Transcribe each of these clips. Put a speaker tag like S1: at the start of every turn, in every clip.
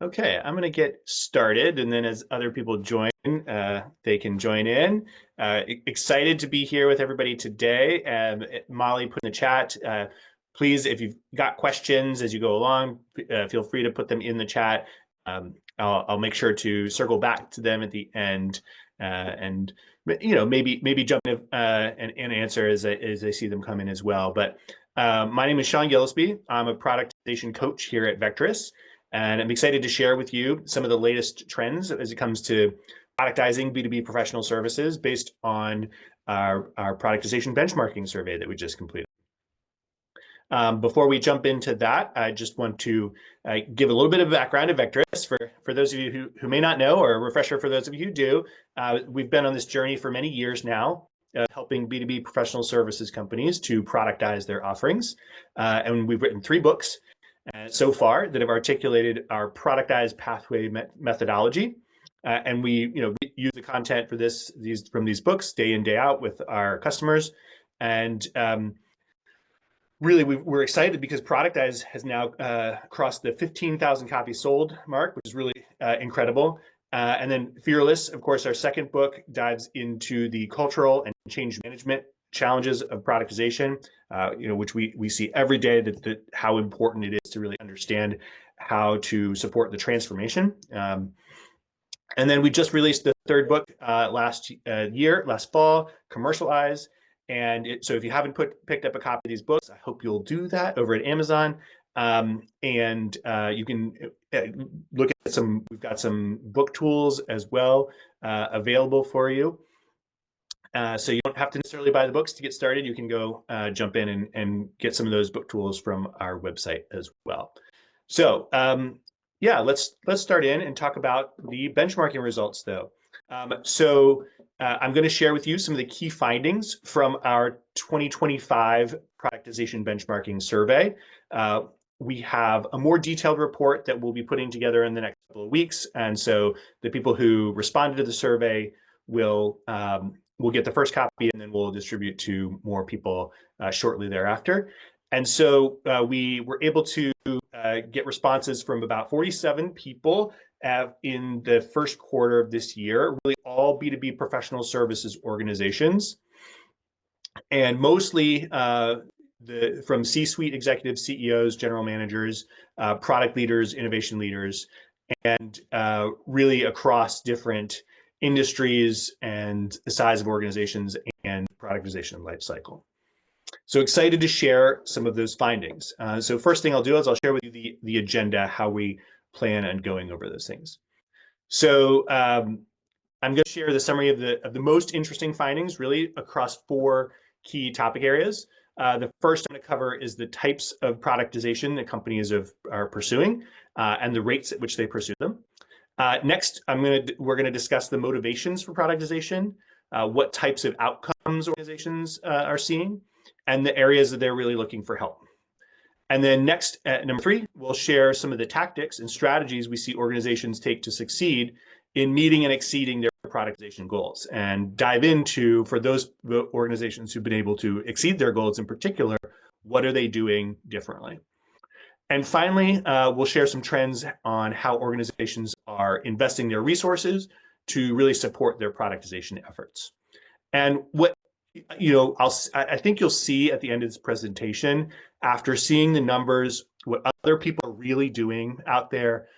S1: Okay, I'm going to get started, and then as other people join, they can join in. Excited to be here with everybody today. Molly put in the chat, please, if you've got questions as you go along, feel free to put them in the chat. I'll make sure to circle back to them at the end, and maybe jump in and answer as I see them come in as well. But my name is Sean Gillispie. I'm a productization coach here at Vecteris. And I'm excited to share with you some of the latest trends as it comes to productizing B2B professional services based on our productization benchmarking survey that we just completed. Before we jump into that, I just want to give a little bit of background to Vecteris. For those of you who may not know, or a refresher for those of you who do, we've been on this journey for many years now, helping B2B professional services companies to productize their offerings. And we've written 3 books so far that have articulated our productized pathway methodology. And we use the content for from these books day in, day out with our customers. And really, we're excited because Productized has now crossed the 15,000 copies sold mark, which is really incredible. And then Fearless, of course, our second book dives into the cultural and change management challenges of productization, which we see every day that how important it is to really understand how to support the transformation. And then we just released the third book last fall, Commercialize. And so if you haven't picked up a copy of these books, I hope you'll do that over at Amazon. And you can look at we've got some book tools as well available for you. So you don't have to necessarily buy the books to get started. You can go jump in and get some of those book tools from our website as well. So yeah, let's start in and talk about the benchmarking results though. I'm going to share with you some of the key findings from our 2025 productization benchmarking survey. We have a more detailed report that we'll be putting together in the next couple of weeks. And so the people who responded to the survey will get the first copy, and then we'll distribute to more people shortly thereafter. And so we were able to get responses from about 47 people in the first quarter of this year, really all B2B professional services organizations, and mostly from C-suite executives, CEOs, general managers, product leaders, innovation leaders, and really across different industries and the size of organizations and productization life cycle. So excited to share some of those findings. So first thing I'll do is I'll share with you the agenda, how we plan on going over those things. So I'm going to share the summary of the most interesting findings really across 4 key topic areas. The first I'm going to cover is the types of productization that companies are pursuing and the rates at which they pursue them. Next, we're going to discuss the motivations for productization, what types of outcomes organizations are seeing, and the areas that they're really looking for help. And then next, number 3, we'll share some of the tactics and strategies we see organizations take to succeed in meeting and exceeding their productization goals, and dive into, for those organizations who've been able to exceed their goals in particular, what are they doing differently? And finally, we'll share some trends on how organizations are investing their resources to really support their productization efforts. And what I think you'll see at the end of this presentation, after seeing the numbers, what other people are really doing out there,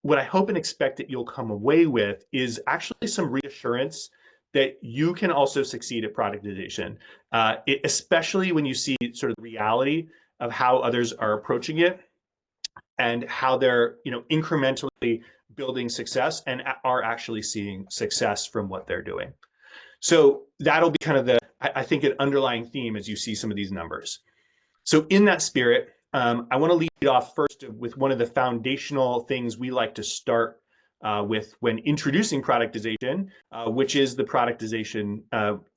S1: what I hope and expect that you'll come away with is actually some reassurance that you can also succeed at productization, especially when you see sort of the reality of how others are approaching it and how they're incrementally building success and are actually seeing success from what they're doing. So that'll be kind of I think, an underlying theme as you see some of these numbers. So in that spirit, I want to lead off first with one of the foundational things we like to start with when introducing productization, which is the productization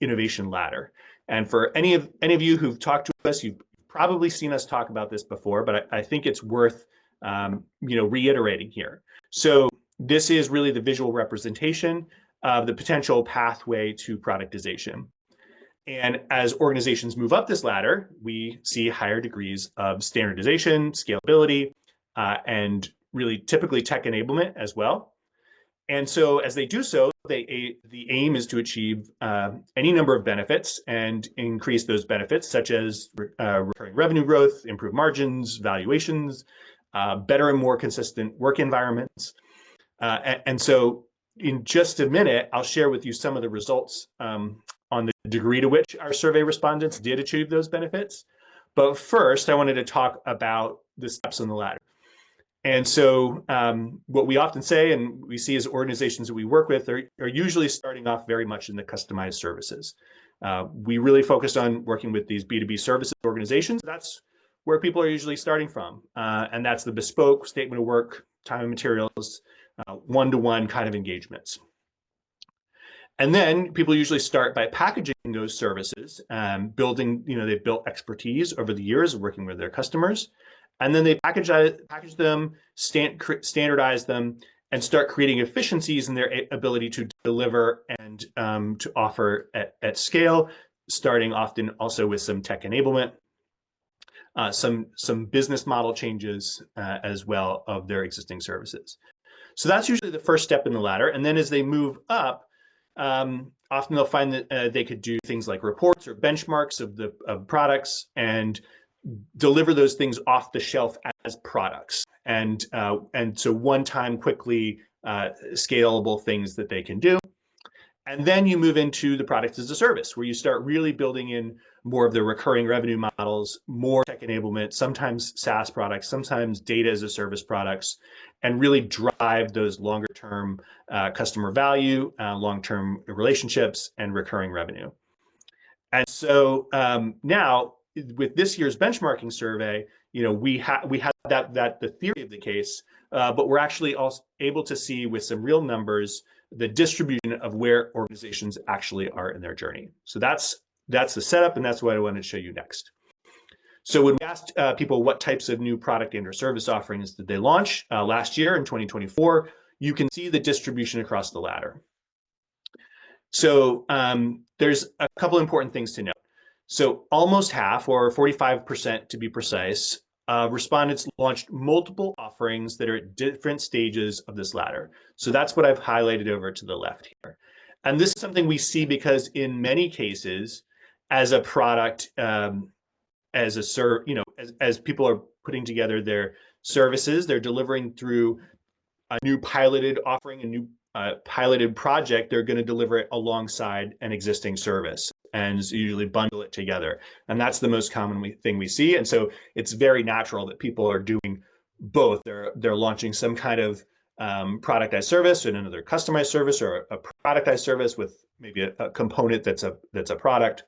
S1: innovation ladder. And for any of you who've talked to us, you've probably seen us talk about this before, but I think it's worth reiterating here. So this is really the visual representation of the potential pathway to productization. And as organizations move up this ladder, we see higher degrees of standardization, scalability, and really typically tech enablement as well. And so as they do so, the aim is to achieve any number of benefits and increase those benefits, such as recurring revenue growth, improved margins, valuations, better and more consistent work environments. And so in just a minute, I'll share with you some of the results on the degree to which our survey respondents did achieve those benefits. But first, I wanted to talk about the steps on the ladder. And so what we often say, and we see as organizations that we work with, are usually starting off very much in the customized services. We really focus on working with these B2B services organizations. That's where people are usually starting from. And that's the bespoke statement of work, time and materials, one-to-one kind of engagements. And then people usually start by packaging those services, building, they've built expertise over the years of working with their customers. And then they package them, standardize them, and start creating efficiencies in their ability to deliver and to offer at scale, starting often also with some tech enablement, some business model changes as well of their existing services. So that's usually the first step in the ladder. And then as they move up, often they'll find that they could do things like reports or benchmarks of products and deliver those things off the shelf as products. And so one-time, quickly scalable things that they can do. And then you move into the product as a service, where you start really building in more of the recurring revenue models, more tech enablement, sometimes SaaS products, sometimes data as a service products, and really drive those longer term customer value, long-term relationships, and recurring revenue. And so now with this year's benchmarking survey, we had that the theory of the case, but we're actually also able to see with some real numbers the distribution of where organizations actually are in their journey. So that's the setup, and that's what I want to show you next. So when we asked people what types of new product and or service offerings did they launch last year in 2024, you can see the distribution across the ladder. So there's a couple important things to note. So almost half, or 45% to be precise, respondents launched multiple offerings that are at different stages of this ladder. So that's what I've highlighted over to the left here. And this is something we see because in many cases, as a product, as people are putting together their services, they're delivering through a new piloted offering, a new piloted project, they're going to deliver it alongside an existing service and usually bundle it together. And that's the most common thing we see. And so it's very natural that people are doing both. They're launching some kind of productized service and another customized service, or a productized service with maybe a component that's a product.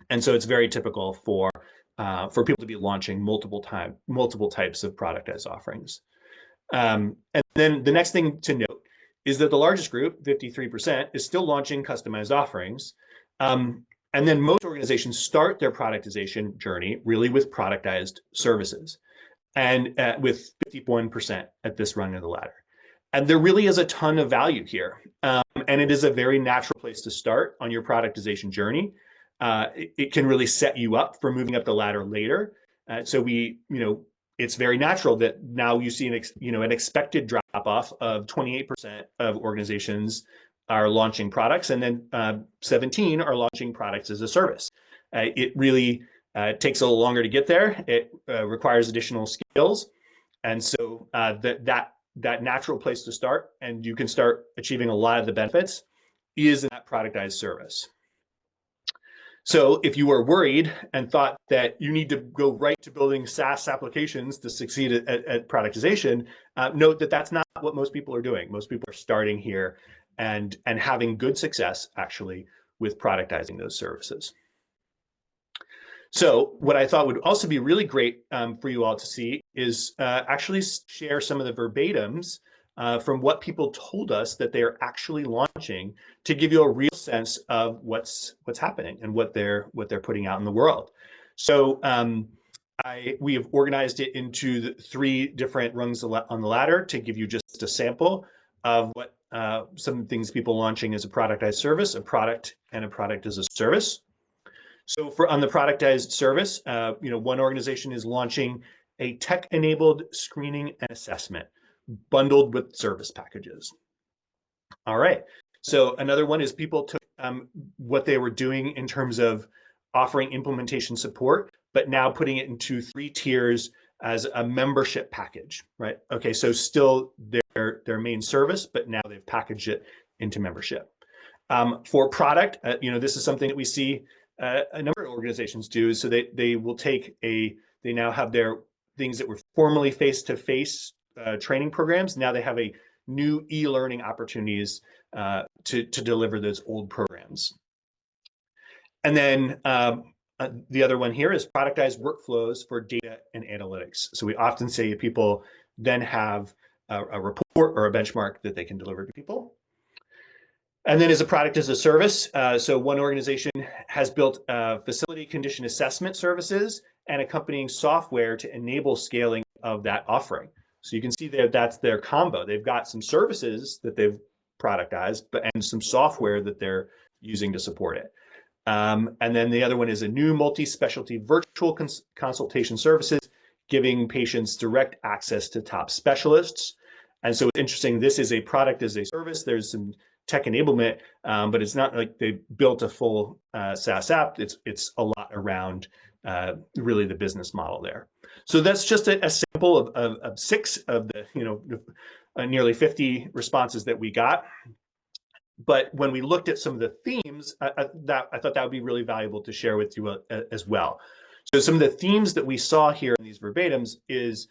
S1: And so it's very typical for people to be launching multiple types of productized offerings. And then the next thing to note is that the largest group, 53%, is still launching customized offerings. And then most organizations start their productization journey really with productized services, and with 51% at this rung of the ladder. And there really is a ton of value here. And it is a very natural place to start on your productization journey. It can really set you up for moving up the ladder later. So it's very natural that now you see an expected drop off of 28% of organizations are launching products, and then 17 are launching products as a service. It really takes a little longer to get there. It requires additional skills, and so that natural place to start, and you can start achieving a lot of the benefits, is in that productized service. So if you were worried and thought that you need to go right to building SaaS applications to succeed at productization, note that that's not what most people are doing. Most people are starting here and having good success actually with productizing those services. So what I thought would also be really great for you all to see is actually share some of the verbatims from what people told us that they're actually launching, to give you a real sense of what's happening and what they're putting out in the world. So we have organized it into the 3 different rungs on the ladder to give you just a sample of what some things people launching as a productized service, a product, and a product as a service. So on the productized service, one organization is launching a tech-enabled screening and assessment bundled with service packages. All right. So another one is people took what they were doing in terms of offering implementation support, but now putting it into 3 tiers as a membership package, right? Okay, so still their main service, but now they've packaged it into membership. For product, this is something that we see a number of organizations do. So they will take they now have their things that were formerly face-to-face training programs. Now they have a new e-learning opportunities to deliver those old programs. And then the other one here is productized workflows for data and analytics. So we often say people then have a report or a benchmark that they can deliver to people. And then as a product as a service, so one organization has built facility condition assessment services and accompanying software to enable scaling of that offering. So you can see that that's their combo. They've got some services that they've productized, and some software that they're using to support it. And then the other one is a new multi-specialty virtual consultation services, giving patients direct access to top specialists. And so it's interesting, this is a product as a service. There's some tech enablement, but it's not like they built a full SaaS app. It's a lot around really the business model there. So that's just a sample of 6 of the nearly 50 responses that we got. But when we looked at some of the themes, I thought that would be really valuable to share with you as well. So some of the themes that we saw here in these verbatims is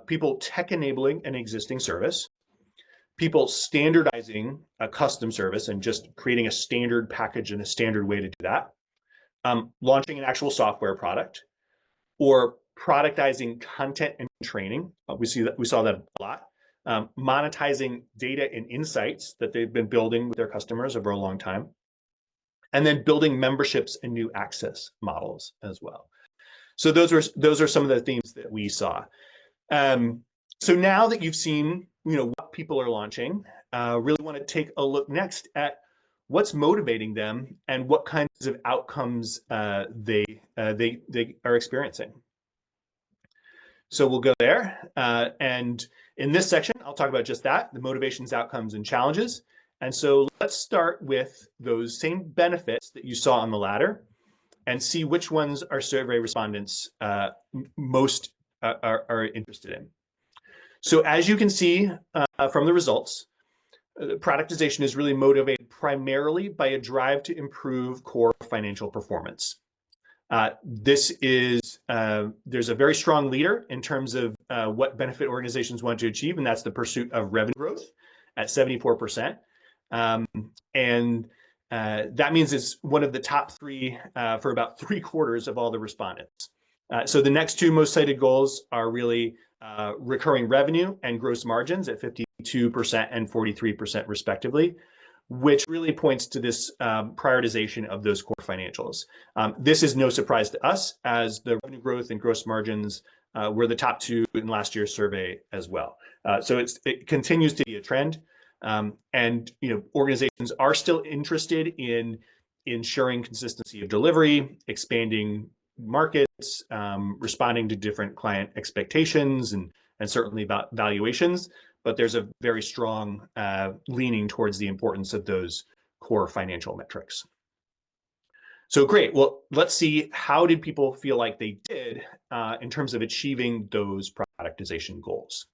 S1: people tech enabling an existing service, people standardizing a custom service and just creating a standard package and a standard way to do that, launching an actual software product, or productizing content and training. We saw that a lot. Monetizing data and insights that they've been building with their customers over a long time, and then building memberships and new access models as well. So those are some of the themes that we saw. So now that you've seen what people are launching, really want to take a look next at what's motivating them and what kinds of outcomes they are experiencing. So we'll go there, and in this section, I'll talk about just that, the motivations, outcomes, and challenges. And so let's start with those same benefits that you saw on the ladder and see which ones our survey respondents most are interested in. So as you can see from the results, productization is really motivated primarily by a drive to improve core financial performance. There's a very strong leader in terms of what benefit organizations want to achieve, and that's the pursuit of revenue growth at 74%. And that means it's one of the top 3 for about 3/4 of all the respondents. So the next 2 most cited goals are really recurring revenue and gross margins at 52% and 43% respectively, which really points to this prioritization of those core financials. This is no surprise to us, as the revenue growth and gross margins were the top 2 in last year's survey as well. So it continues to be a trend, and organizations are still interested in ensuring consistency of delivery, expanding markets, responding to different client expectations, and certainly about valuations. But there's a very strong leaning towards the importance of those core financial metrics. So great. Well, let's see, how did people feel like they did in terms of achieving those productization goals?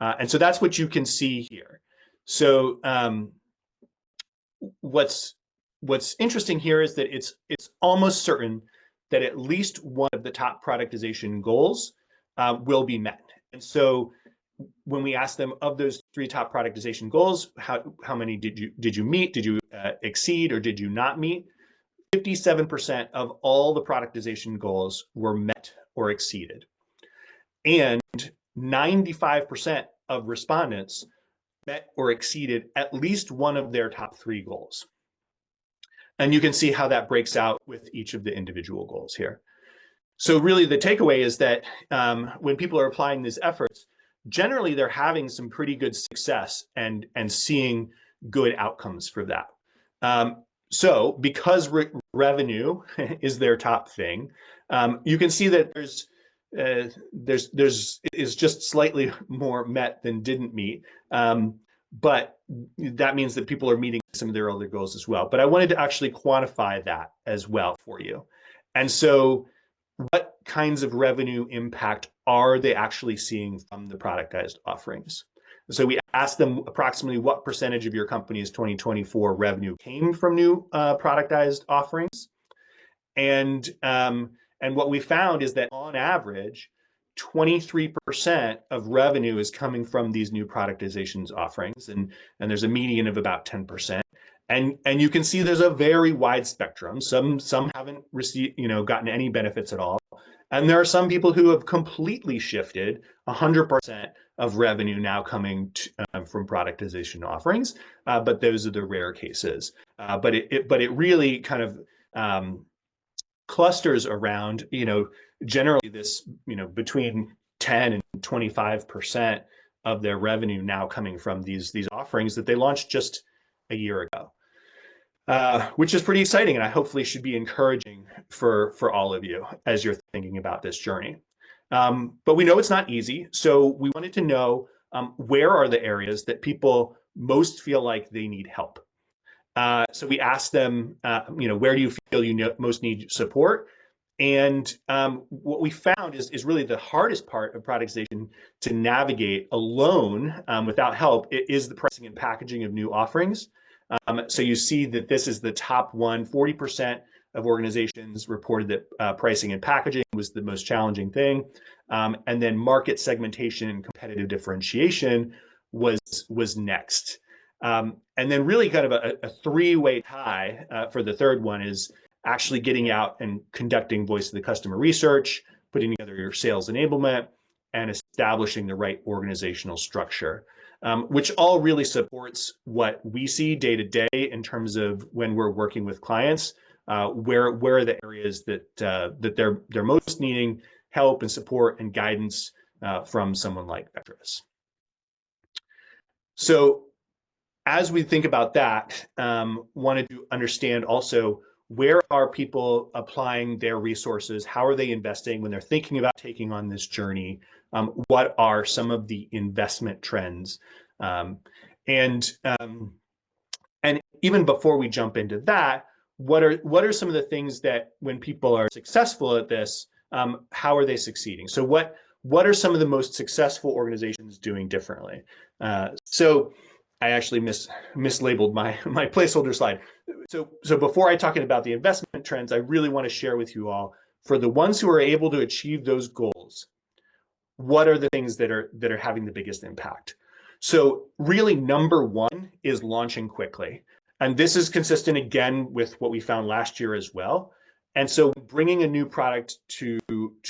S1: And so that's what you can see here. So what's interesting here is that it's almost certain that at least one of the top productization goals will be met. And so when we ask them, of those 3 top productization goals, how many did you meet? Did you exceed, or did you not meet? 57% of all the productization goals were met or exceeded. And 95% of respondents met or exceeded at least one of their top 3 goals. And you can see how that breaks out with each of the individual goals here. So really the takeaway is that when people are applying these efforts, generally they're having some pretty good success and seeing good outcomes for that. So because revenue is their top thing, you can see that there's is just slightly more met than didn't meet. But that means that people are meeting some of their other goals as well. But I wanted to actually quantify that as well for you. And so what kinds of revenue impact are they actually seeing from the productized offerings? So we asked them approximately what percentage of your company's 2024 revenue came from new productized offerings. And what we found is that on average, 23% of revenue is coming from these new productizations offerings, and there's a median of about 10%. And you can see there's a very wide spectrum. Some haven't received, gotten any benefits at all. And there are some people who have completely shifted 100% of revenue now coming from productization offerings. But those are the rare cases. But it really kind of clusters around, generally this, between 10 and 25% of their revenue now coming from these offerings that they launched just a year ago, which is pretty exciting, and I hopefully should be encouraging for all of you as you're thinking about this journey. But we know it's not easy, so we wanted to know where are the areas that people most feel like they need help. So we asked them, where do you feel you most need support? And what we found is really the hardest part of productization to navigate alone without help is the pricing and packaging of new offerings. So you see that this is the top one. 40% of organizations reported that pricing and packaging was the most challenging thing. And then market segmentation and competitive differentiation was next. And then really kind of a three-way tie for the third one is actually getting out and conducting voice of the customer research, putting together your sales enablement, and establishing the right organizational structure, which all really supports what we see day to day in terms of when we're working with clients, where are the areas that they're most needing help and support and guidance from someone like Vecteris. So as we think about that, wanted to understand also where are people applying their resources? How are they investing when they're thinking about taking on this journey? What are some of the investment trends? And even before we jump into that, what are some of the things that when people are successful at this, how are they succeeding? So what are some of the most successful organizations doing differently? So I actually mislabeled my placeholder slide. So before I talk about the investment trends, I really want to share with you all, for the ones who are able to achieve those goals, what are the things that are having the biggest impact? So really, number one is launching quickly. And this is consistent again with what we found last year as well. And so bringing a new product to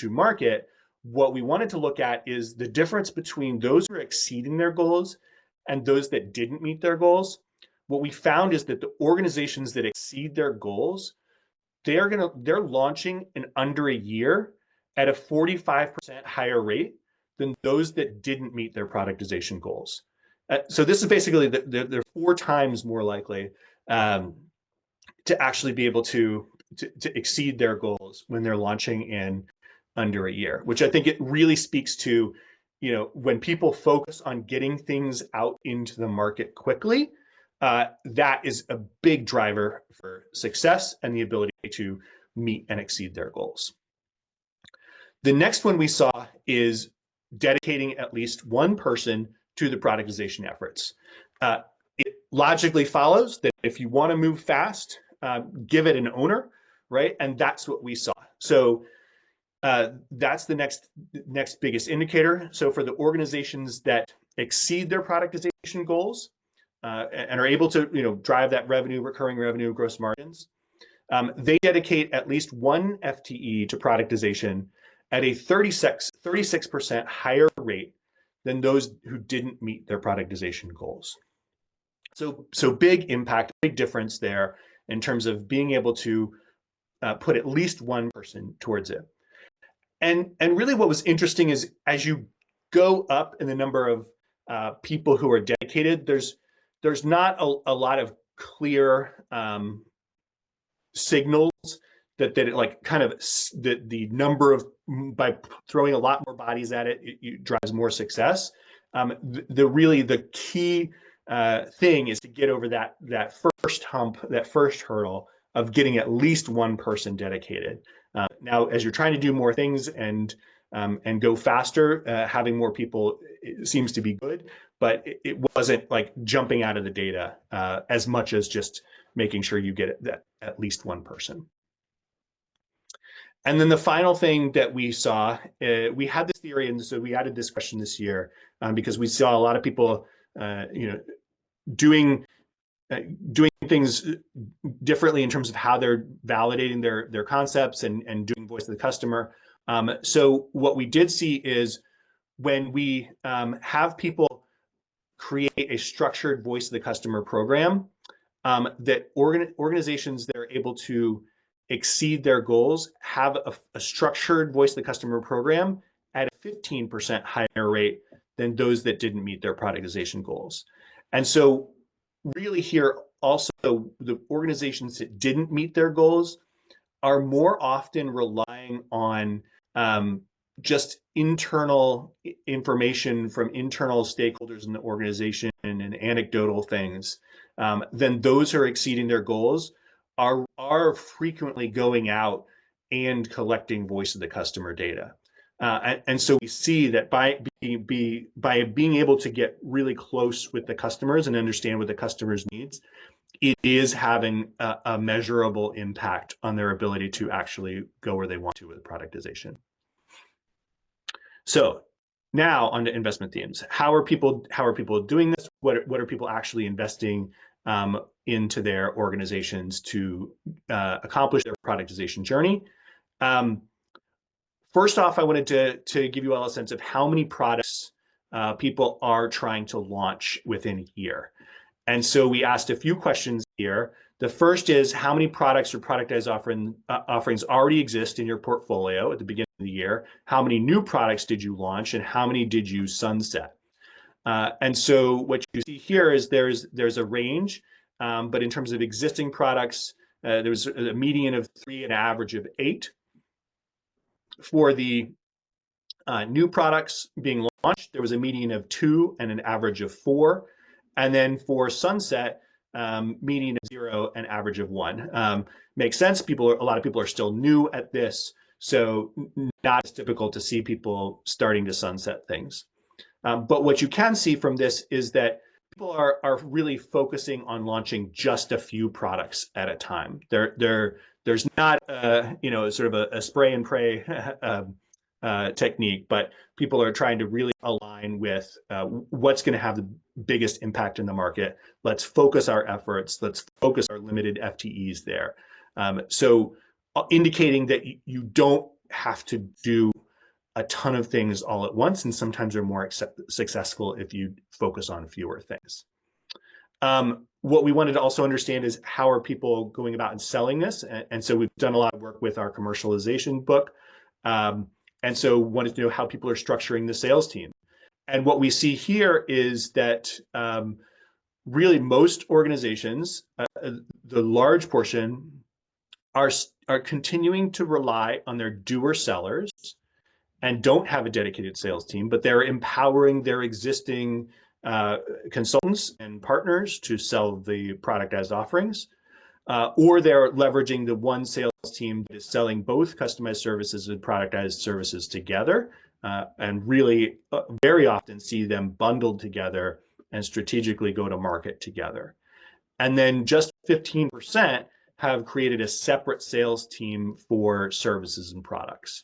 S1: market, what we wanted to look at is the difference between those who are exceeding their goals and those that didn't meet their goals. What we found is that the organizations that exceed their goals, they're launching in under a year at a 45% higher rate than those that didn't meet their productization goals. So this is basically they're 4 times more likely to actually be able to exceed their goals when they're launching in under a year, which I think it really speaks to, when people focus on getting things out into the market quickly, that is a big driver for success and the ability to meet and exceed their goals. The next one we saw is dedicating at least one person to the productization efforts. It logically follows that if you want to move fast, give it an owner, right? And that's what we saw. So that's the next biggest indicator. So for the organizations that exceed their productization goals and are able to drive that revenue, recurring revenue, gross margins, they dedicate at least one FTE to productization at a 36% higher rate than those who didn't meet their productization goals. So big impact, big difference there in terms of being able to put at least one person towards it. And really what was interesting is as you go up in the number of people who are dedicated, there's not a lot of clear signals that it like kind of the number of, by throwing a lot more bodies at it, it drives more success. The key thing is to get over that first hump, that first hurdle of getting at least one person dedicated. Now, as you're trying to do more things and go faster, having more people seems to be good, but it wasn't like jumping out of the data as much as just making sure you get that at least one person. And then the final thing that we saw, we had this theory, and so we added this question this year because we saw a lot of people, doing things differently in terms of how they're validating their concepts and doing voice of the customer. So what we did see is when we have people create a structured voice of the customer program, that organizations that are able to exceed their goals have a structured voice of the customer program at a 15% higher rate than those that didn't meet their productization goals. And so really here also, the organizations that didn't meet their goals are more often relying on just internal information from internal stakeholders in the organization and anecdotal things, then those who are exceeding their goals are frequently going out and collecting voice of the customer data. And so we see that by being able to get really close with the customers and understand what the customers needs, it is having a measurable impact on their ability to actually go where they want to with productization. So now on to investment themes. How are people doing this? What are people actually investing into their organizations to accomplish their productization journey? First off, I wanted to give you all a sense of how many products people are trying to launch within a year. And so we asked a few questions here. The first is, how many products or productized offerings already exist in your portfolio at the beginning of the year? How many new products did you launch, and how many did you sunset? And so what you see here is there's a range, but in terms of existing products, there was a median of 3 and an average of 8. For the new products being launched, there was a median of 2 and an average of 4. And then for sunset, median of 0 and average of 1. Makes sense. A lot of people are still new at this, so not as difficult to see people starting to sunset things. But what you can see from this is that people are really focusing on launching just a few products at a time. There's not sort of a spray and pray technique, but people are trying to really align with what's going to have the biggest impact in the market. Let's focus our efforts. Let's focus our limited FTEs there. So indicating that you don't have to do a ton of things all at once, and sometimes they're more successful if you focus on fewer things. What we wanted to also understand is how are people going about and selling this? And so we've done a lot of work with our commercialization book. And so wanted to know how people are structuring the sales team. And what we see here is that really most organizations, the large portion, are continuing to rely on their doer sellers and don't have a dedicated sales team, but they're empowering their existing consultants and partners to sell the productized offerings, or they're leveraging the one sales team that is selling both customized services and productized services together, and really very often see them bundled together and strategically go to market together. And then just 15% have created a separate sales team for services and products.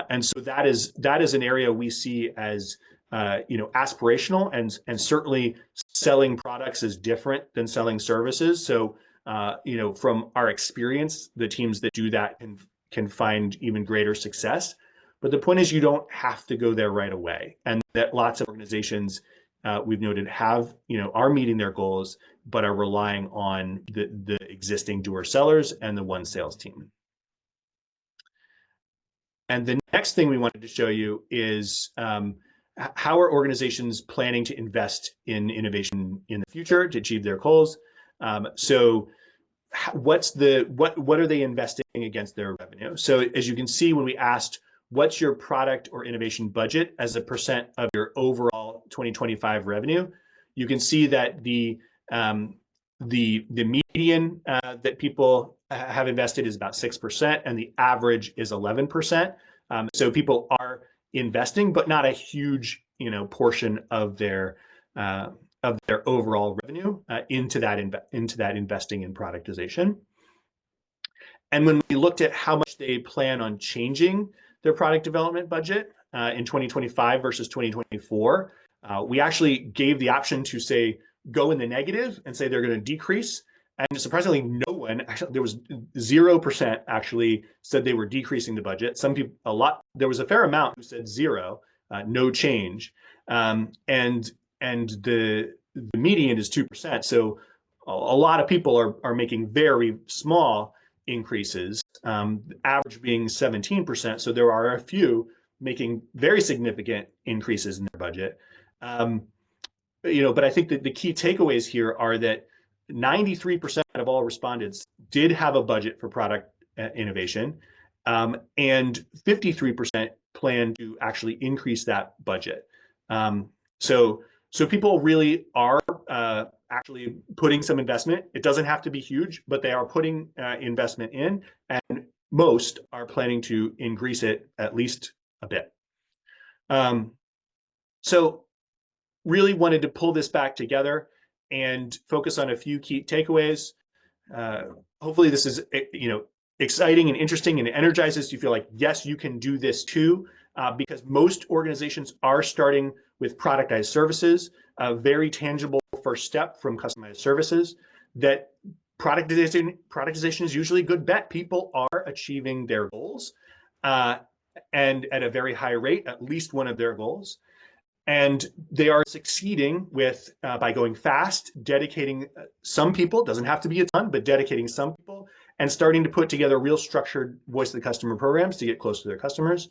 S1: And so that is an area we see as aspirational, and certainly selling products is different than selling services. So from our experience, the teams that do that can find even greater success. But the point is, you don't have to go there right away, and that lots of organizations we've noted are meeting their goals, but are relying on the existing doer sellers and the one sales team. And the next thing we wanted to show you is how are organizations planning to invest in innovation in the future to achieve their goals. So what are they investing against their revenue? So as you can see, when we asked what's your product or innovation budget as a percent of your overall 2025 revenue, you can see that the median that people have invested is about 6%, and the average is 11%. So people are investing, but not a huge portion of their overall revenue into that investing in productization. And when we looked at how much they plan on changing their product development budget in 2025 versus 2024, we actually gave the option to say go in the negative and say they're going to decrease. And surprisingly, no one actually, there was 0% actually said they were decreasing the budget. Some people, there was a fair amount who said zero, no change. And the median is 2%. So a lot of people are making very small increases, average being 17%. So there are a few making very significant increases in their budget. But I think that the key takeaways here are that 93% of all respondents did have a budget for product innovation, and 53% plan to actually increase that budget. So people really are actually putting some investment. It doesn't have to be huge, but they are putting investment in, and most are planning to increase it at least a bit. So really wanted to pull this back together and focus on a few key takeaways. Hopefully this is exciting and interesting and it energizes you. Feel like, yes, you can do this too, because most organizations are starting with productized services, a very tangible first step from customized services. That productization is usually a good bet. People are achieving their goals, and at a very high rate, at least one of their goals. And they are succeeding with by going fast, dedicating some people, doesn't have to be a ton, but dedicating some people, and starting to put together real structured voice of the customer programs to get close to their customers.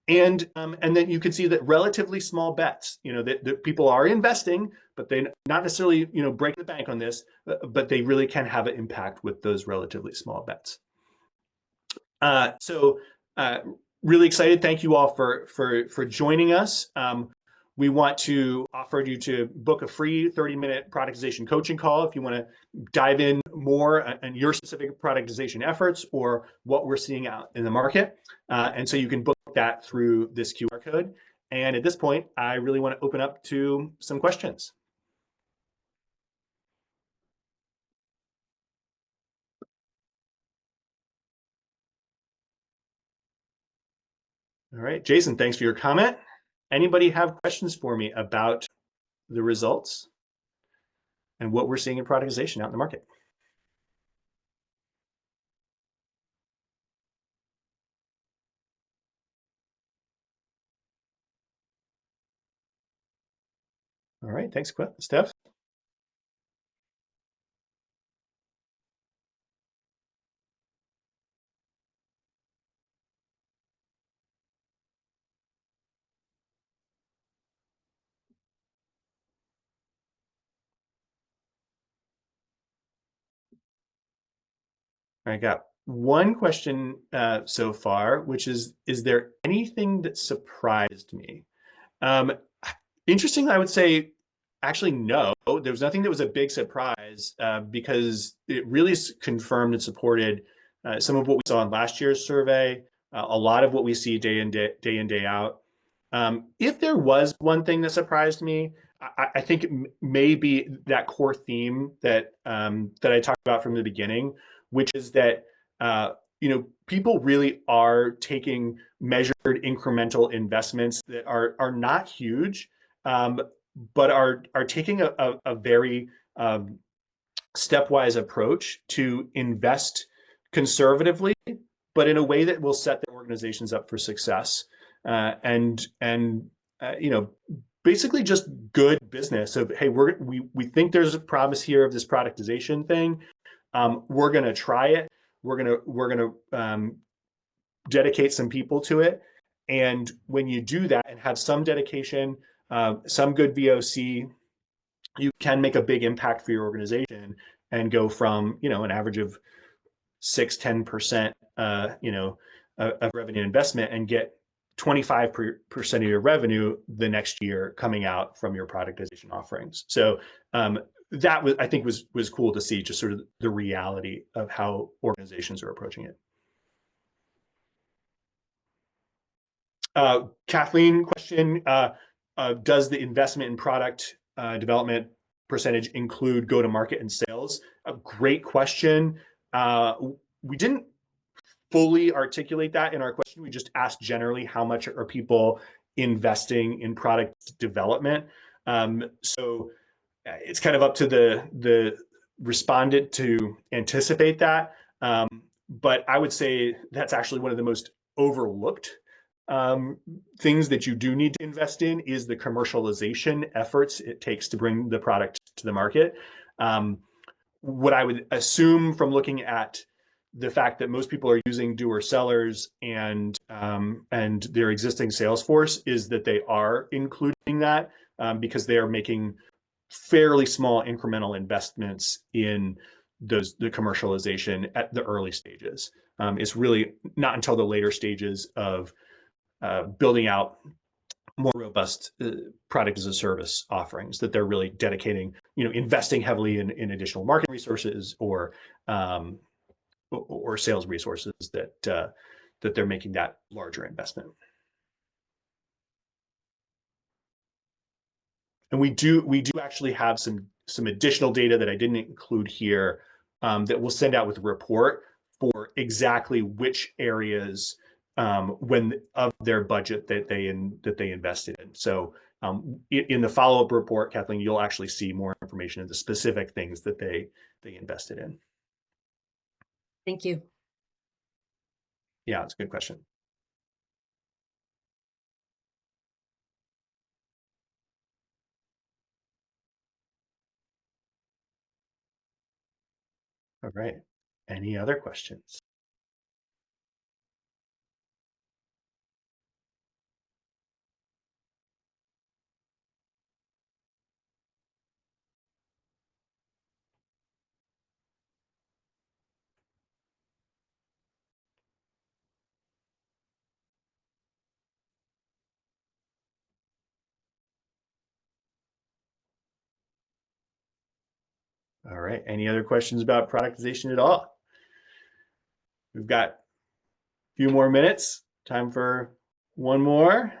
S1: And then you can see that relatively small bets, that people are investing, but they not necessarily break the bank on this, but they really can have an impact with those relatively small bets. So really excited. Thank you all for joining us. We want to offer you to book a free 30-minute productization coaching call if you want to dive in more on your specific productization efforts or what we're seeing out in the market. And so you can book that through this QR code. And at this point, I really want to open up to some questions. All right, Jason, thanks for your comment. Anybody have questions for me about the results and what we're seeing in productization out in the market? All right, thanks, Steph. I got one question so far, which is there anything that surprised me? Interestingly, I would say, actually, no. There was nothing that was a big surprise because it really confirmed and supported some of what we saw in last year's survey, a lot of what we see day in, day out. If there was one thing that surprised me, I think it may be that core theme that I talked about from the beginning, which is that people really are taking measured incremental investments that are not huge, but are taking a very stepwise approach to invest conservatively, but in a way that will set the organizations up for success. And basically just good business of, hey, we think there's a promise here of this productization thing. We're going to try it. We're gonna dedicate some people to it. And when you do that and have some dedication, some good VOC, you can make a big impact for your organization. and go from, an average of 6-10%, of revenue investment, and get 25% of your revenue the next year coming out from your productization offerings. So that I think was cool to see, just sort of the reality of how organizations are approaching it. Kathleen question, does the investment in product development percentage include go-to-market and sales? A great question. We didn't fully articulate that in our question. We just asked generally how much are people investing in product development. So it's kind of up to the respondent to anticipate that. But I would say that's actually one of the most overlooked things that you do need to invest in is the commercialization efforts it takes to bring the product to the market. What I would assume from looking at the fact that most people are using doer sellers and their existing sales force is that they are including that because they are making fairly small incremental investments in the commercialization at the early stages. It's really not until the later stages of building out more robust product as a service offerings that they're really dedicating, investing heavily in additional marketing resources or sales resources that they're making that larger investment. And we do actually have some additional data that I didn't include here that we'll send out with a report for exactly which areas when of their budget that they invested in. So in the follow-up report, Kathleen, you'll actually see more information of the specific things that they invested in.
S2: Thank you.
S1: Yeah, it's a good question. All right. Any other questions? All right. Any other questions about productization at all? We've got a few more minutes. Time for one more.